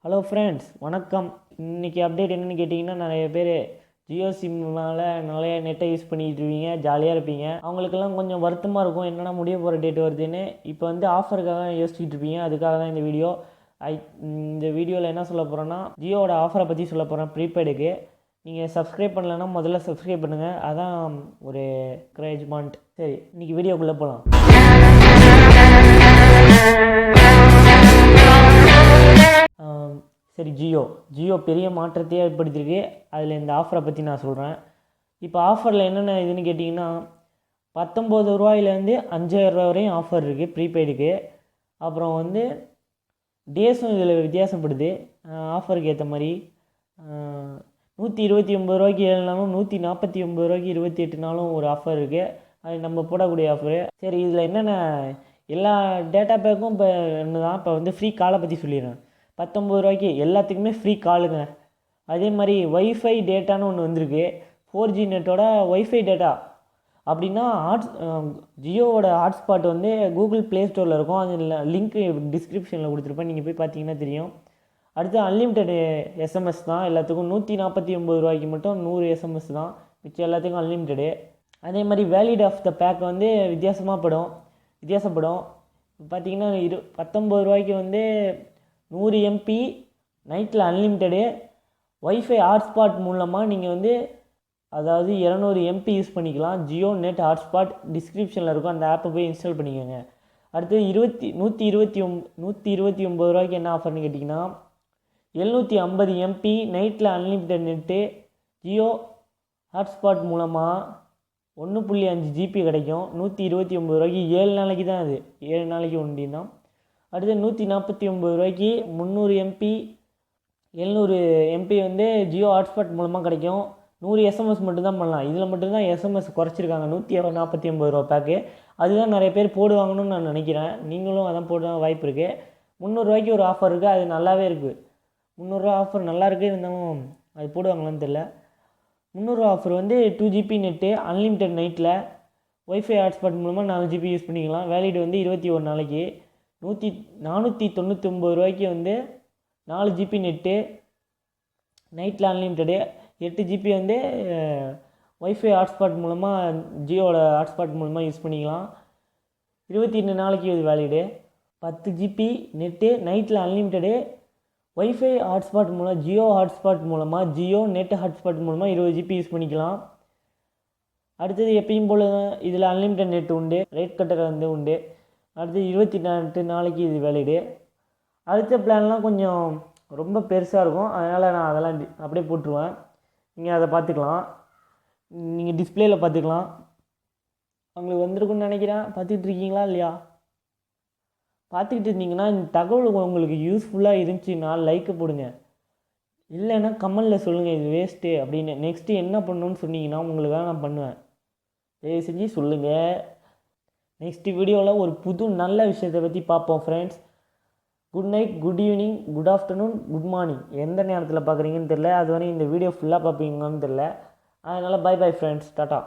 Hello friends, வணக்கம். இன்றைக்கி update என்னென்னு கேட்டிங்கன்னா, நிறைய பேர் ஜியோ சிம் மேலே நிறைய நெட்டை யூஸ் பண்ணிகிட்டு இருப்பீங்க, ஜாலியாக இருப்பீங்க. அவங்களுக்கெல்லாம் கொஞ்சம் வருத்தமாக இருக்கும், என்னென்னா முடிய போகிற டேட் வருதுன்னு. இப்போ வந்து ஆஃபருக்காக யோசிச்சுட்டு இருப்பீங்க, அதுக்காக தான் இந்த வீடியோ. இந்த வீடியோவில் என்ன சொல்ல போகிறேன்னா, ஜியோவோட ஆஃபரை பற்றி சொல்ல போகிறேன். ப்ரீபெய்டுக்கு நீங்கள் சப்ஸ்கிரைப் பண்ணலைன்னா முதல்ல சப்ஸ்கிரைப் பண்ணுங்கள், அதான் ஒரு என்கரேஜ்மெண்ட். சரி, இன்றைக்கி வீடியோக்குள்ளே போகலாம். சரி, ஜியோ பெரிய மாற்றத்தையே ஏற்படுத்தியிருக்கு. அதில் இந்த ஆஃபரை பற்றி நான் சொல்கிறேன். இப்போ ஆஃபரில் என்னென்ன இதுன்னு கேட்டிங்கன்னா, 19 ரூபாயிலேருந்து 5000 ரூபா வரையும் ஆஃபர் இருக்குது ப்ரீபெய்டுக்கு. அப்புறம் வந்து டேஸும் இதில் வித்தியாசப்படுது ஆஃபருக்கு ஏற்ற மாதிரி. 129 ரூபாய்க்கு 7 நாளும் 149 ரூபாய்க்கு 28 நாளும் ஒரு ஆஃபர் இருக்குது. அது நம்ம போடக்கூடிய ஆஃபரு. சரி, இதில் என்னென்ன எல்லா டேட்டா பேக்கும் இப்போ என்ன தான். இப்போ வந்து ஃப்ரீ காலை பற்றி சொல்லிடுறேன். 19 ரூபாய்க்கு எல்லாத்துக்குமே ஃப்ரீ காலுங்க. அதே மாதிரி ஒய்ஃபை டேட்டான்னு ஒன்று வந்திருக்கு. 4G நெட்டோட ஒய்ஃபை டேட்டா அப்படின்னா ஜியோவோட ஹாட்ஸ்பாட் வந்து கூகுள் ப்ளே ஸ்டோரில் இருக்கும். அது லிங்க்கு டிஸ்கிரிப்ஷனில் கொடுத்துருப்பேன், நீங்கள் போய் பார்த்தீங்கன்னா தெரியும். அடுத்து அன்லிமிட்டெட் எஸ்எம்எஸ் தான் எல்லாத்துக்கும். 149 ரூபாய்க்கு மட்டும் 100 எஸ்எம்எஸ் தான், மிச்சம் எல்லாத்துக்கும் அன்லிமிட்டெடு. அதே மாதிரி வேலிட் ஆஃப் த பேக் வந்து வித்தியாசப்படும். பார்த்திங்கன்னா 19 ரூபாய்க்கு வந்து 100 MB நைட்டில் அன்லிமிட்டெடு. ஒய்ஃபை ஹாட்ஸ்பாட் மூலமாக நீங்கள் வந்து அதாவது 200 MB யூஸ் பண்ணிக்கலாம். ஜியோ நெட் ஹாட்ஸ்பாட் டிஸ்கிரிப்ஷனில் இருக்கும், அந்த ஆப்பை போய் இன்ஸ்டால் பண்ணிக்கோங்க. அடுத்து 129 ரூபாய்க்கு என்ன ஆஃபர்னு கேட்டிங்கன்னா, 750 MB நைட்டில் அன்லிமிட்டெட் நெட்டு ஜியோ ஹாட்ஸ்பாட் மூலமாக 1.5 GB கிடைக்கும். 129 ரூபாய்க்கு 7 நாளைக்கு தான், அது 7 நாளைக்கு ஒண்டி தான். அடுத்து 149 ரூபாய்க்கு 300 MB 700 MB வந்து ஜியோ ஹாட்ஸ்பாட் மூலமாக கிடைக்கும். 100 SMS மட்டும்தான் பண்ணலாம். இதில் மட்டும்தான் SMS குறைச்சிருக்காங்க. 149 ரூபா பேக்கு. அதுதான் நிறைய பேர் போடுவாங்கன்னு நான் நினைக்கிறேன். நீங்களும் அதான் போட வாய்ப்பு இருக்குது. 300 ரூபாய்க்கு ஒரு ஆஃபர் இருக்குது, அது நல்லாவே இருக்குது. 300 ரூபா ஆஃபர் நல்லா இருக்குது, இருந்தாலும் அது போடுவாங்களான்னு தெரில. 300 ரூபா ஆஃபர் வந்து 2 GB நெட்டு அன்லிமிட்டெட் நைட்டில் ஒய்ஃபை ஹாட்ஸ்பாட் மூலமாக 4 GB யூஸ் பண்ணிக்கலாம். வேலிட் வந்து 21 நாளைக்கு. 499 ரூபாய்க்கு வந்து 4 GB நெட்டு நைட்டில் அன்லிமிட்டெடு. 8 GB வந்து ஒய்ஃபை ஹாட்ஸ்பாட் மூலமாக ஜியோவோட ஹாட்ஸ்பாட் மூலமாக யூஸ் பண்ணிக்கலாம். 22 நாளைக்கு இது வேலிடு. 10 GB நெட்டு நைட்டில் அன்லிமிட்டெடு ஒய்ஃபை ஹாட்ஸ்பாட் மூலம் ஜியோ ஹாட்ஸ்பாட் மூலமாக ஜியோ நெட் ஹாட்ஸ்பாட் மூலமாக 20 GB யூஸ் பண்ணிக்கலாம். அடுத்தது எப்பயும் போல் இதில் அன்லிமிட்டெட் நெட் உண்டு, ரேட் கட்டர் வந்து உண்டு. அடுத்து 28 நாளைக்கு இது வேலிடு. அடுத்த பிளான்லாம் கொஞ்சம் ரொம்ப பெருசாக இருக்கும், அதனால் நான் அதெல்லாம் அப்படியே போட்டுருவேன். நீங்கள் அதை பார்த்துக்கலாம், நீங்கள் டிஸ்பிளேயில் பார்த்துக்கலாம். உங்களுக்கு வந்திருக்குன்னு நினைக்கிறேன். பார்த்துக்கிட்டு இருக்கீங்களா இல்லையா? பார்த்துக்கிட்டு இருந்தீங்கன்னா இந்த தகவல் உங்களுக்கு யூஸ்ஃபுல்லாக இருந்துச்சுன்னா லைக்கு போடுங்க, இல்லைன்னா கமெண்டில் சொல்லுங்கள் இது வேஸ்ட்டு அப்படின்னு. நெக்ஸ்ட்டு என்ன பண்ணணுன்னு சொன்னீங்கன்னா உங்களுக்காக நான் பண்ணுவேன். தயவு செஞ்சு சொல்லுங்கள். நெக்ஸ்ட் வீடியோவில் ஒரு புது நல்ல விஷயத்தை பற்றி பார்ப்போம் friends. Good night, good evening, good afternoon, good morning. எந்த நேரத்தில் பார்க்குறீங்கன்னு தெரில, அது வரையும் இந்த வீடியோ ஃபுல்லாக பார்ப்பீங்கன்னு தெரில. அதனால் பை ஃப்ரெண்ட்ஸ், டாட்டா.